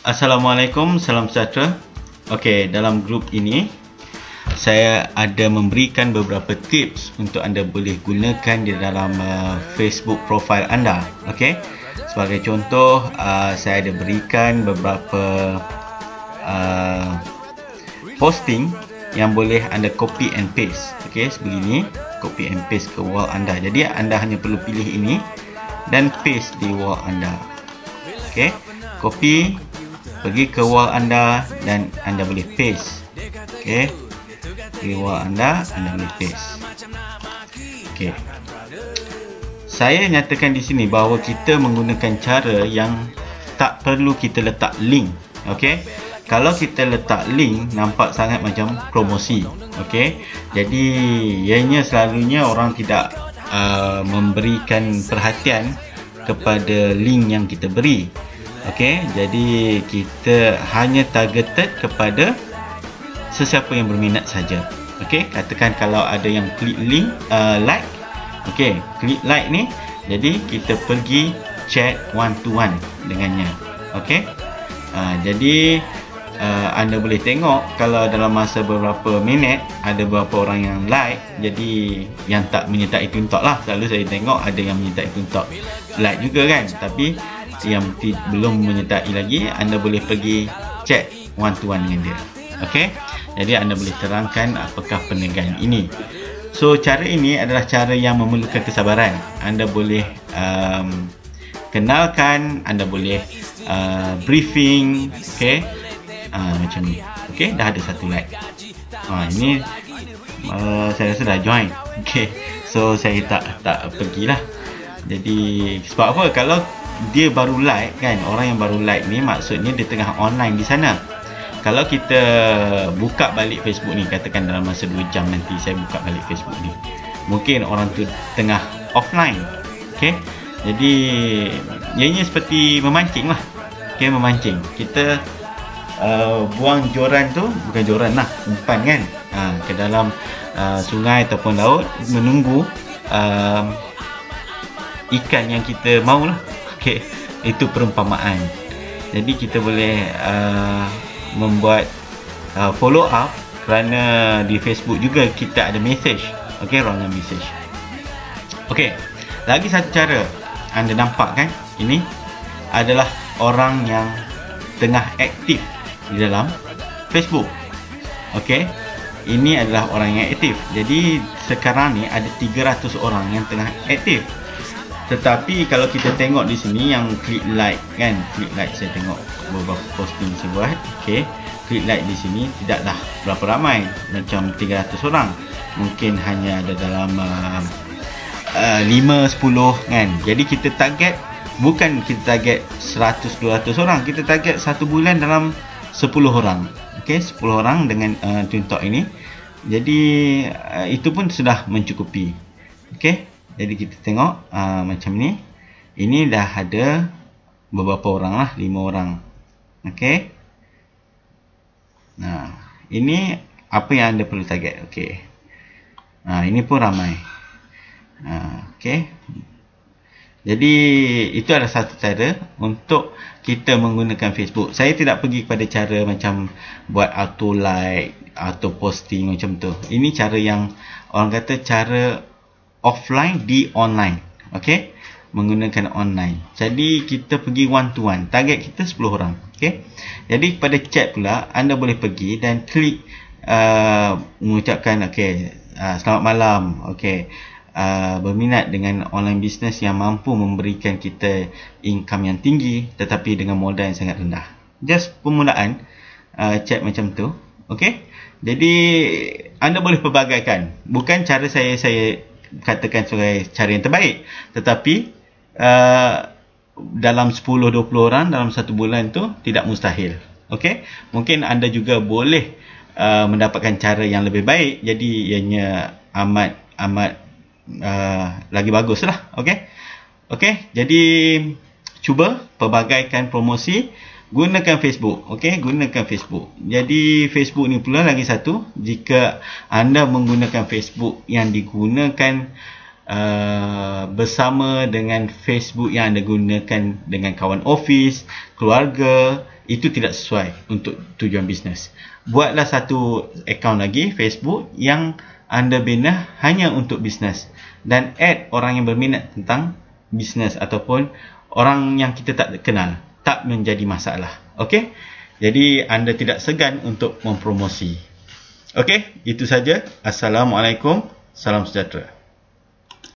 Assalamualaikum, salam sejahtera. Okey, dalam grup ini saya ada memberikan beberapa tips untuk anda boleh gunakan di dalam Facebook profile anda. Okey, sebagai contoh, saya ada berikan beberapa posting yang boleh anda copy and paste. Okey, sebegini, copy and paste ke wall anda. Jadi anda hanya perlu pilih ini dan paste di wall anda. Okey, copy, pergi ke wall anda dan anda boleh paste. Okey, di wall anda boleh paste. Okey, saya nyatakan di sini bahawa kita menggunakan cara yang tak perlu kita letak link. Okey, kalau kita letak link nampak sangat macam promosi. Okey, jadi ianya selalunya orang tidak memberikan perhatian kepada link yang kita beri. Okey, jadi kita hanya targeted kepada sesiapa yang berminat saja. Okey, katakan kalau ada yang klik link, like. Okey, klik like ni, jadi kita pergi chat one to one dengannya. Okey, jadi anda boleh tengok kalau dalam masa beberapa minit ada beberapa orang yang like. Jadi yang tak menyertai tuntok lah, selalu saya tengok ada yang menyertai tuntok like juga kan, tapi yang belum menyertai lagi, anda boleh pergi chat one to one dengan dia. Okey, jadi anda boleh terangkan apakah perniagaan ini. So cara ini adalah cara yang memerlukan kesabaran. Anda boleh kenalkan, anda boleh briefing. Okey, macam ni. Okey, dah ada satu like. Ini saya rasa dah join. Okey, so saya tak pergilah. Jadi sebab apa? Kalau dia baru like kan, orang yang baru like ni maksudnya dia tengah online di sana. Kalau kita buka balik Facebook ni, katakan dalam masa 2 jam nanti saya buka balik Facebook ni, mungkin orang tu tengah offline. Okey, jadi ianya seperti memancing lah. Okey, memancing. Kita buang joran tu, bukan joran lah, umpan kan, ke dalam sungai ataupun laut, menunggu ikan yang kita mahu lah. Okey, itu perumpamaan. Jadi kita boleh membuat follow up, kerana di Facebook juga kita ada message. Okey, ruangan message. Okey, lagi satu cara anda nampak kan, ini adalah orang yang tengah aktif di dalam Facebook. Okey, ini adalah orang yang aktif. Jadi sekarang ni ada 300 orang yang tengah aktif. Tetapi kalau kita tengok di sini yang klik like kan, klik like, saya tengok beberapa posting saya buat. Okey, klik like di sini tidaklah berapa ramai, macam 300 orang. Mungkin hanya ada dalam 5-10 kan. Jadi kita target, bukan kita target 100-200 orang, kita target satu bulan dalam 10 orang. Okey, 10 orang dengan tuntok ini. Jadi itu pun sudah mencukupi. Okey, jadi kita tengok macam ni. Ini dah ada beberapa orang lah, 5 orang. Okey, nah ini apa yang anda perlu target. Okey, ini pun ramai. Okey, jadi itu adalah satu cara untuk kita menggunakan Facebook. Saya tidak pergi kepada cara macam buat auto like, auto posting macam tu. Ini cara yang orang kata cara offline di online. Okey, menggunakan online. Jadi kita pergi one to one. Target kita 10 orang. Okey, jadi pada chat pula anda boleh pergi dan klik mengucapkan okey, selamat malam. Okey, berminat dengan online business yang mampu memberikan kita income yang tinggi tetapi dengan modal yang sangat rendah. Just permulaan chat macam tu. Okey, jadi anda boleh pelbagaikan. Bukan cara saya katakan sebagai cara yang terbaik, tetapi dalam 10-20 orang dalam satu bulan tu tidak mustahil. Okey, mungkin anda juga boleh mendapatkan cara yang lebih baik, jadi ianya amat lagi bagus lah. Okey, jadi cuba pelbagaikan promosi, gunakan Facebook. Okey, gunakan Facebook. Jadi Facebook ni pula lagi satu, jika anda menggunakan Facebook yang digunakan bersama dengan Facebook yang anda gunakan dengan kawan office, keluarga, itu tidak sesuai untuk tujuan bisnes. Buatlah satu akaun lagi Facebook yang anda bina hanya untuk bisnes, dan add orang yang berminat tentang bisnes ataupun orang yang kita tak kenal. Tak menjadi masalah. Okey? Jadi anda tidak segan untuk mempromosi. Okey? Itu saja. Assalamualaikum. Salam sejahtera.